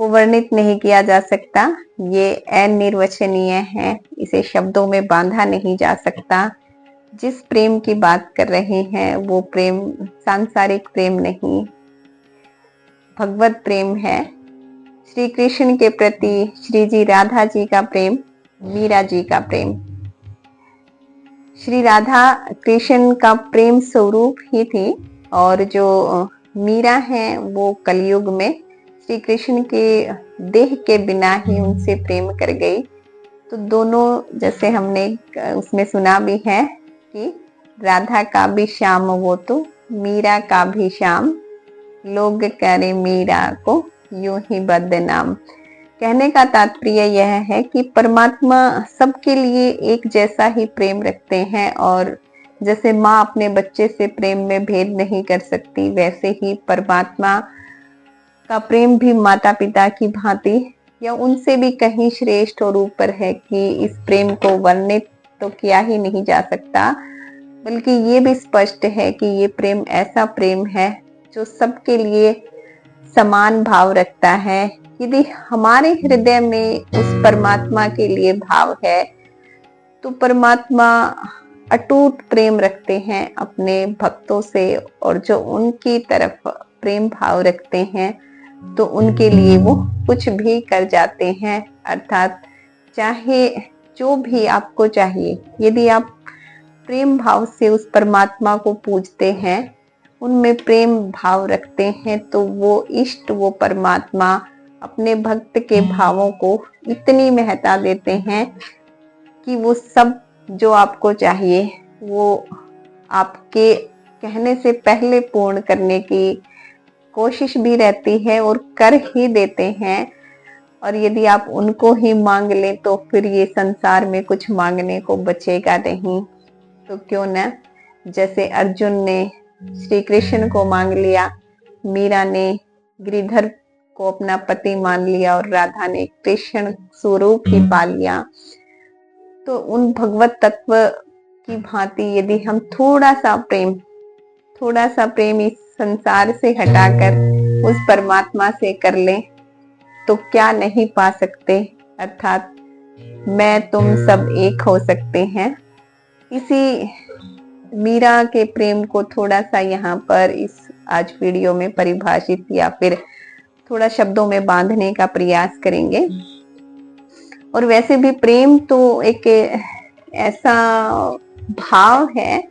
वो वर्णित नहीं किया जा सकता। ये अनिर्वचनीय है, इसे शब्दों में बांधा नहीं जा सकता। जिस प्रेम की बात कर रहे हैं वो प्रेम सांसारिक प्रेम नहीं, भगवत प्रेम है। श्री कृष्ण के प्रति श्री जी राधा जी का प्रेम, मीरा जी का प्रेम। श्री राधा कृष्ण का प्रेम स्वरूप ही थी और जो मीरा है वो कलयुग में श्री कृष्ण के देह के बिना ही उनसे प्रेम कर गई। तो दोनों, जैसे हमने उसमें सुना भी है कि राधा का भी श्याम वो तो मीरा का भी श्याम, लोग करे मीरा को यूं ही बदनाम। कहने का तात्पर्य यह है कि परमात्मा सबके लिए एक जैसा ही प्रेम रखते हैं और जैसे माँ अपने बच्चे से प्रेम में भेद नहीं कर सकती, वैसे ही परमात्मा का प्रेम भी माता पिता की भांति या उनसे भी कहीं श्रेष्ठ और ऊपर है कि इस प्रेम को वर्णित तो किया ही नहीं जा सकता, बल्कि ये भी स्पष्ट है कि ये प्रेम ऐसा प्रेम है जो सबके लिए समान भाव रखता है। यदि हमारे हृदय में उस परमात्मा के लिए भाव है तो परमात्मा अटूट प्रेम रखते हैं अपने भक्तों से, और जो उनकी तरफ प्रेम भाव रखते हैं तो उनके लिए वो कुछ भी कर जाते हैं। अर्थात चाहे जो भी आपको चाहिए, यदि आप प्रेम भाव से उस परमात्मा को पूजते हैं, उनमें प्रेम भाव रखते हैं, तो वो इष्ट, वो परमात्मा अपने भक्त के भावों को इतनी महत्ता देते हैं कि वो सब जो आपको चाहिए वो आपके कहने से पहले पूर्ण करने की कोशिश भी रहती है और कर ही देते हैं। और यदि आप उनको ही मांग लें तो फिर ये संसार में कुछ मांगने को बचेगा नहीं। तो क्यों न, जैसे अर्जुन ने श्री कृष्ण को मांग लिया, मीरा ने गिरिधर को अपना पति मान लिया और राधा ने कृष्ण स्वरूप ही पा लिया, तो उन भगवत तत्व की भांति यदि हम थोड़ा सा प्रेम इस संसार से हटाकर उस परमात्मा से कर लें तो क्या नहीं पा सकते। अर्थात मैं तुम सब एक हो सकते हैं। इसी मीरा के प्रेम को थोड़ा सा यहाँ पर इस आज वीडियो में परिभाषित या फिर थोड़ा शब्दों में बांधने का प्रयास करेंगे। और वैसे भी प्रेम तो एक ऐसा भाव है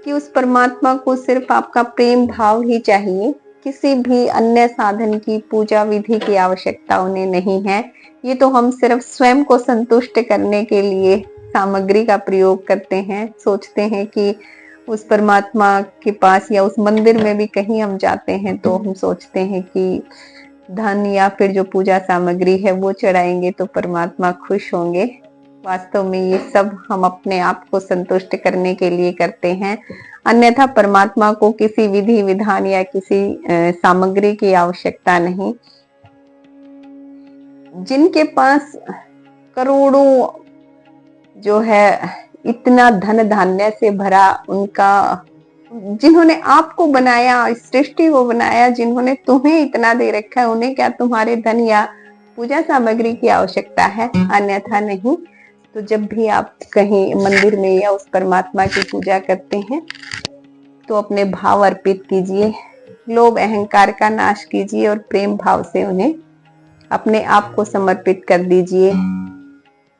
कि उस परमात्मा को सिर्फ आपका प्रेम भाव ही चाहिए, किसी भी अन्य साधन की पूजा विधि की आवश्यकता उन्हें नहीं है। ये तो हम सिर्फ स्वयं को संतुष्ट करने के लिए सामग्री का प्रयोग करते हैं, सोचते हैं कि उस परमात्मा के पास या उस मंदिर में भी कहीं हम जाते हैं तो हम सोचते हैं कि धन या फिर जो पूजा सामग्री है वो चढ़ाएंगे तो परमात्मा खुश होंगे। वास्तव में ये सब हम अपने आप को संतुष्ट करने के लिए करते हैं, अन्यथा परमात्मा को किसी विधि विधान या किसी सामग्री की आवश्यकता नहीं। जिनके पास करोड़ों जो है इतना धन धान्य से भरा, उनका जिन्होंने आपको बनाया, सृष्टि को बनाया, जिन्होंने तुम्हें इतना दे रखा है, उन्हें क्या तुम्हारे धन या पूजा सामग्री की आवश्यकता है? अन्यथा नहीं। तो जब भी आप कहीं मंदिर में या उस परमात्मा की पूजा करते हैं तो अपने भाव अर्पित कीजिए, लोभ अहंकार का नाश कीजिए और प्रेम भाव से उन्हें अपने आप को समर्पित कर दीजिए।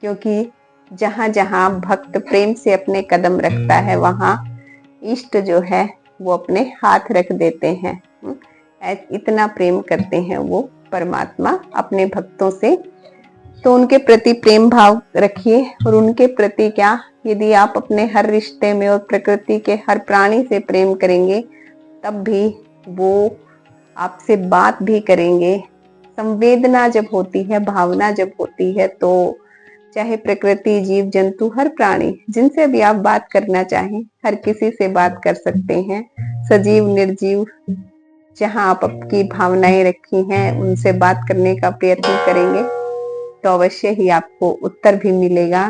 क्योंकि जहां जहां भक्त प्रेम से अपने कदम रखता है वहां इष्ट जो है वो अपने हाथ रख देते हैं। इतना प्रेम करते हैं वो परमात्मा अपने भक्तों से। तो उनके प्रति प्रेम भाव रखिए। और उनके प्रति क्या, यदि आप अपने हर रिश्ते में और प्रकृति के हर प्राणी से प्रेम करेंगे तब भी वो आपसे बात भी करेंगे। संवेदना जब होती है, भावना जब होती है, तो चाहे प्रकृति, जीव जंतु, हर प्राणी जिनसे भी आप बात करना चाहें, हर किसी से बात कर सकते हैं। सजीव निर्जीव, जहां आप आपकी भावनाएं रखी हैं उनसे बात करने का प्रयत्न करेंगे तो अवश्य ही आपको उत्तर भी मिलेगा।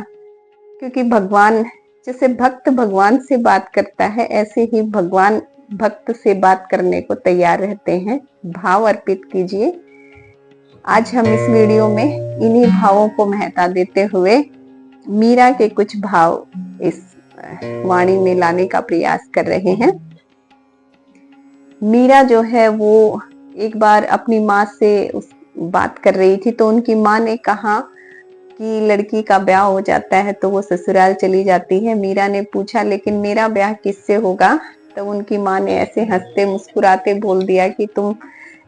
क्योंकि भगवान, जैसे भक्त भगवान से बात करता है, ऐसे ही भगवान भक्त से बात करने को तैयार रहते हैं। भाव अर्पित कीजिए, आज हम इस वीडियो में इन्हीं भावों को महत्ता देते हुए मीरा के कुछ भाव इस वाणी में लाने का प्रयास कर रहे हैं। मीरा जो है वो एक बार अपनी माँ से बात कर रही थी, तो उनकी माँ ने कहा कि लड़की का ब्याह हो जाता है तो वो ससुराल चली जाती है। मीरा ने पूछा लेकिन मेरा ब्याह किससे होगा? तो उनकी माँ ने ऐसे हंसते मुस्कुराते बोल दिया कि तुम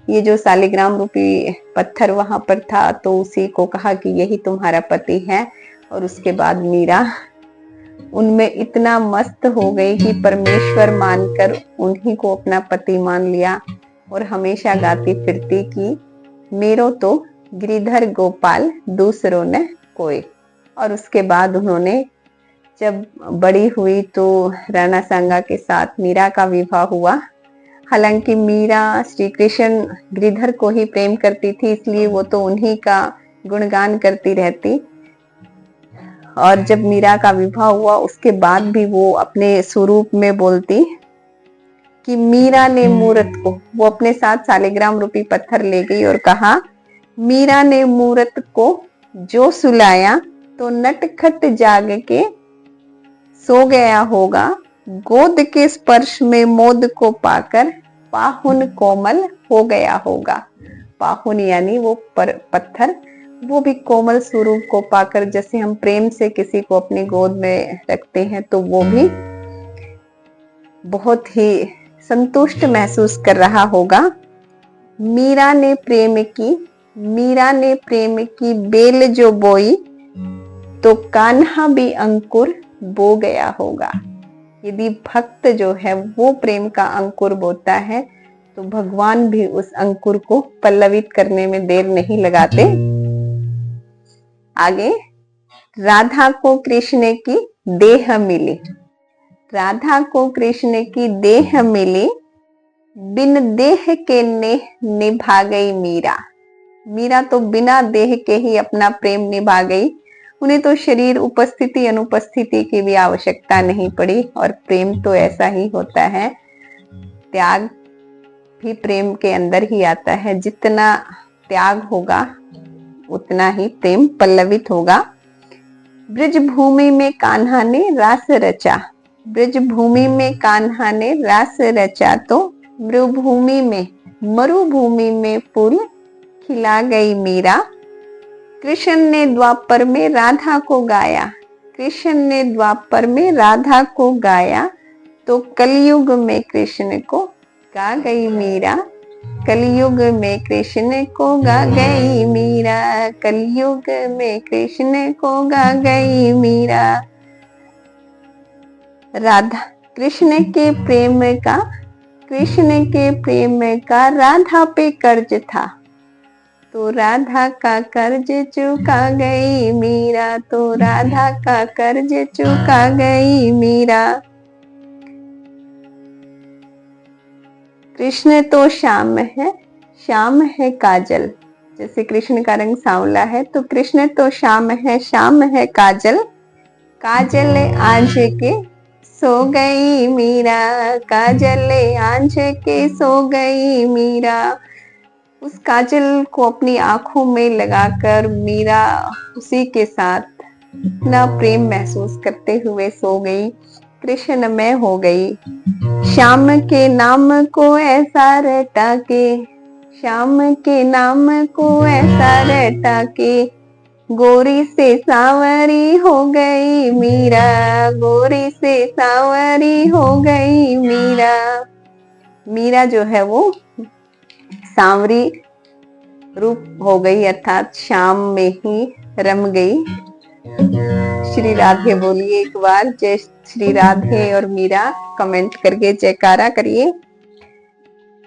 ये जो शालिग्राम रूपी पत्थर वहां पर था तो उसी को कहा कि यही तुम्हारा पति है। और उसके बाद मीरा उनमें इतना मस्त हो गई कि परमेश्वर मानकर उन्हीं को अपना पति मान लिया और हमेशा गाती फिरती कि मेरो तो गिरिधर गोपाल दूसरों ने कोई। और उसके बाद उन्होंने जब बड़ी हुई तो राणा सांगा के साथ मीरा का विवाह हुआ। हालांकि मीरा श्री कृष्ण गिरिधर को ही प्रेम करती थी, इसलिए वो तो उन्हीं का गुणगान करती रहती। और जब मीरा का विवाह हुआ उसके बाद भी वो अपने स्वरूप में बोलती कि मीरा ने मूरत को, वो अपने साथ शालिग्राम रूपी पत्थर ले गई और कहा मीरा ने मूरत को जो सुलाया तो नटखट जाग के सो गया होगा, गोद के स्पर्श में मोद को पाकर पाहुन कोमल हो गया होगा। पाहुन यानी वो पत्थर, वो भी कोमल स्वरूप को पाकर, जैसे हम प्रेम से किसी को अपनी गोद में रखते हैं तो वो भी बहुत ही संतुष्ट महसूस कर रहा होगा। मीरा ने प्रेम की बेल जो बोई तो कान्हा भी अंकुर बो गया होगा। यदि भक्त जो है वो प्रेम का अंकुर बोता है तो भगवान भी उस अंकुर को पल्लवित करने में देर नहीं लगाते। आगे, राधा को कृष्ण की देह मिली। राधा को कृष्ण की देह मिली, बिन देह के निभा गई मीरा। मीरा तो बिना देह के ही अपना प्रेम निभा गई। उन्हें तो शरीर उपस्थिति अनुपस्थिति की भी आवश्यकता नहीं पड़ी। और प्रेम तो ऐसा ही होता है, त्याग भी प्रेम के अंदर ही आता है। जितना त्याग होगा उतना ही प्रेम पल्लवित होगा। ब्रज भूमि में कान्हा ने रास रचा। ब्रज भूमि में कान्हा ने रास रचा तो मरुभूमि में फूल खिला गई मीरा। कृष्ण ने द्वापर में राधा को गाया। कृष्ण ने द्वापर में राधा को गाया तो कलयुग में कृष्ण को गा गई मीरा। कलयुग में कृष्ण को गा गई मीरा। कलयुग में कृष्ण को गा गई मीरा। राधा कृष्ण के प्रेम का राधा पे कर्ज था तो राधा का कर्ज चुका गई मीरा। तो राधा का कर्ज चुका गई मीरा। कृष्ण तो श्याम है काजल। जैसे कृष्ण का रंग सांवला है तो कृष्ण तो श्याम है काजल। काजल आंझ के सो गई मीरा। काजल आंझ के सो गई मीरा। उस काजल को अपनी आंखों में लगाकर मीरा उसी के साथ अपना प्रेम महसूस करते हुए सो गई, कृष्णमय हो गई। श्याम के नाम को ऐसा रटा के, श्याम के नाम को ऐसा रटा के गोरी से सांवरी हो गई मीरा। गोरी से सांवरी हो गई मीरा। मीरा जो है वो सांवरी रूप हो गई, अर्थात शाम में ही रम गई। श्री राधे बोलिए एक बार, जय श्री राधे। और मीरा कमेंट करके जयकारा करिए।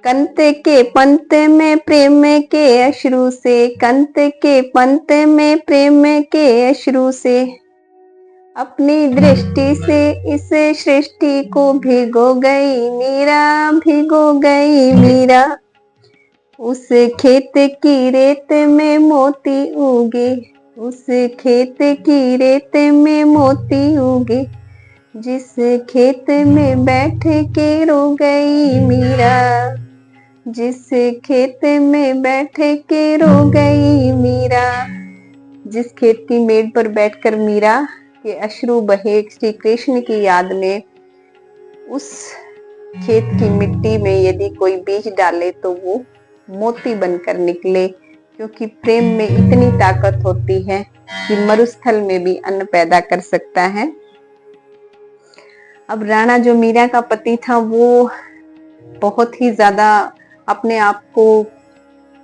कंत के पंत में प्रेम के अश्रु से, कंत के पंत में प्रेम के अश्रु से अपनी दृष्टि से इस सृष्टि को भिगो गई मीरा। भिगो गई मीरा। उस खेत की रेत में मोती उगे, उस खेत की रेत में मोती उगे जिस खेत में बैठ के रो गई मीरा। जिस खेत में बैठे के रो गई मीरा। जिस खेत की मेड़ पर बैठकर मीरा के अश्रु बहे श्री कृष्ण की याद में, उस खेत की मिट्टी में यदि कोई बीज डाले तो वो मोती बनकर निकले, क्योंकि प्रेम में इतनी ताकत होती है कि मरुस्थल में भी अन्न पैदा कर सकता है। अब राणा जो मीरा का पति था वो बहुत ही ज्यादा अपने आप को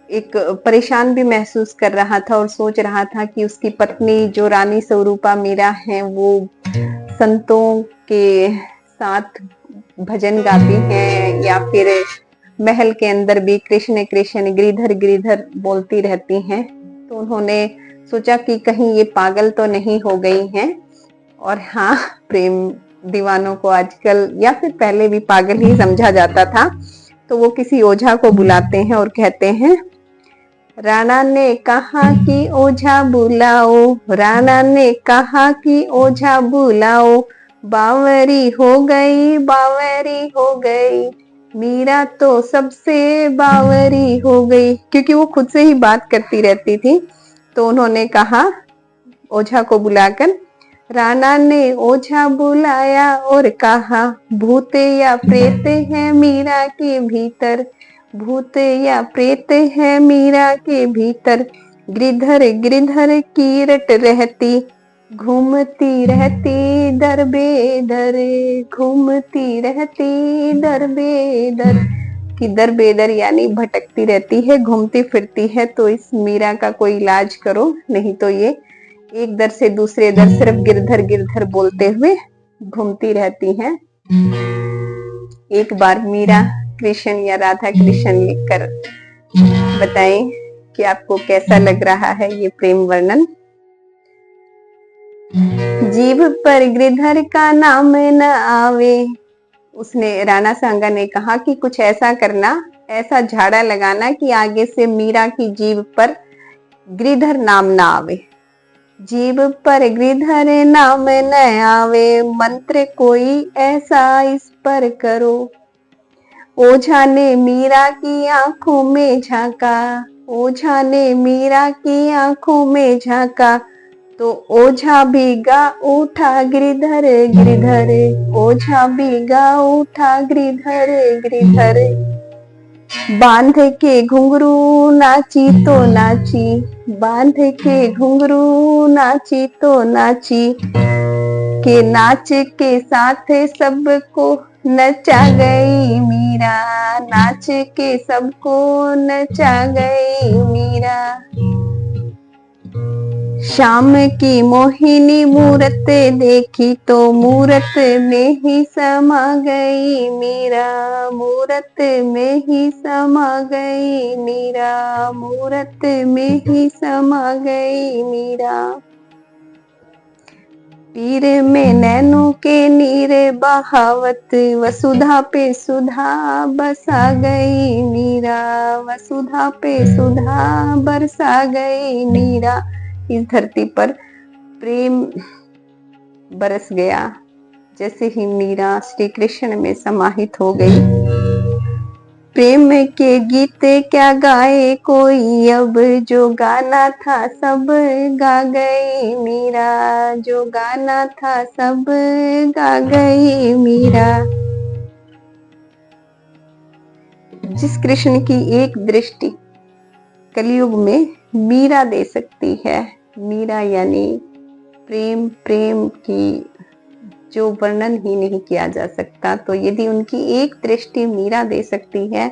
एक परेशान भी महसूस कर रहा था और सोच रहा था कि उसकी पत्नी जो रानी स्वरूपा मीरा है वो संतों के साथ भजन गाती हैं या फिर महल के अंदर भी कृष्ण कृष्ण गिरिधर गिरिधर बोलती रहती हैं। तो उन्होंने सोचा कि कहीं ये पागल तो नहीं हो गई हैं। और हाँ, प्रेम दीवानों को आजकल या फिर पहले भी पागल ही समझा जाता था। तो वो किसी ओझा को बुलाते हैं और कहते हैं, राणा ने कहा कि ओझा बुलाओ, राणा ने कहा कि ओझा बुलाओ, बावरी हो गई, बावरी हो गई, मीरा तो सबसे बावरी हो गई। क्योंकि वो खुद से ही बात करती रहती थी। तो उन्होंने कहा ओझा को बुलाकर, राणा ने ओझा बुलाया और कहा, भूत या प्रेत है मीरा के भीतर, भूत या प्रेत है मीरा के भीतर, गिरधर गिरधर की रट रहती, घूमती रहती दर बेदर, घूमती रहती दर बेदर। कि दर बेदर यानी भटकती रहती है, घूमती फिरती है। तो इस मीरा का कोई इलाज करो, नहीं तो ये एक दर से दूसरे दर सिर्फ गिरधर गिरधर बोलते हुए घूमती रहती हैं। एक बार मीरा कृष्ण या राधा कृष्ण लिखकर बताएं कि आपको कैसा लग रहा है ये प्रेम वर्णन। जीभ पर गिरधर का नाम न आवे। उसने राणा सांगा ने कहा कि कुछ ऐसा करना, ऐसा झाड़ा लगाना कि आगे से मीरा की जीभ पर गिरधर नाम ना आवे। जीभ पर गिरधर नाम न आवे, मंत्र कोई ऐसा इस पर करो। ओझा ने मीरा की आंखों में झांका, ओझा ने मीरा की आंखों में झांका, तो ओझा भी गा उठा गिरधर गिरधर, ओझा भी गा उठा गिरधर गिरधर। बांध के घुंघरू नाची तो नाची, बांध के घुंघरू नाची तो नाची, के नाच के साथ सबको नचा गई मीरा, नाच के सबको नचा गई मीरा। शाम की मोहिनी मूरत देखी तो मूरत में ही समा गई मीरा, मूरत में ही समा गई मीरा, मूरत में ही समा गई मीरा। पीर में नैनों के नीर बहावत, वसुधा पे सुधा बसा गई मीरा, वसुधा पे सुधा बरसा गई मीरा। इस धरती पर प्रेम बरस गया जैसे ही मीरा श्री कृष्ण में समाहित हो गई। प्रेम के गीत क्या गाए कोई अब, जो गाना था सब गा गई मीरा, जो गाना था सब गा गई मीरा। जिस कृष्ण की एक दृष्टि कलयुग में मीरा दे सकती है, मीरा यानी प्रेम, प्रेम की जो वर्णन ही नहीं किया जा सकता। तो यदि उनकी एक दृष्टि मीरा दे सकती है,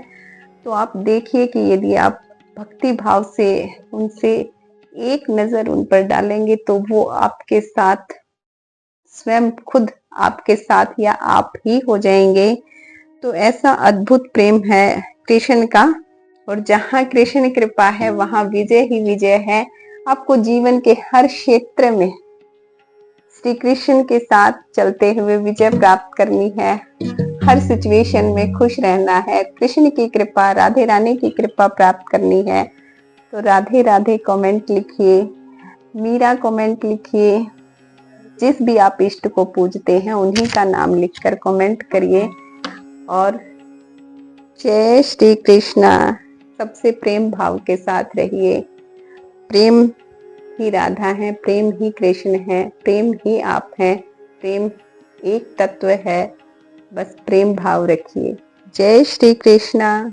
तो आप देखिए कि यदि आप भक्ति भाव से उनसे एक नजर उन पर डालेंगे तो वो आपके साथ स्वयं खुद आपके साथ या आप ही हो जाएंगे। तो ऐसा अद्भुत प्रेम है कृष्ण का। और जहाँ कृष्ण कृपा है वहां विजय ही विजय है। आपको जीवन के हर क्षेत्र में श्री कृष्ण के साथ चलते हुए विजय प्राप्त करनी है। हर सिचुएशन में खुश रहना है। कृष्ण की कृपा, राधे रानी की कृपा प्राप्त करनी है। तो राधे राधे कमेंट लिखिए, मीरा कमेंट लिखिए। जिस भी आप इष्ट को पूजते हैं उन्हीं का नाम लिखकर कमेंट करिए। और जय श्री कृष्णा। सबसे प्रेम भाव के साथ रहिए। प्रेम ही राधा है, प्रेम ही कृष्ण है, प्रेम ही आप हैं, प्रेम एक तत्व है। बस प्रेम भाव रखिए। जय श्री कृष्णा।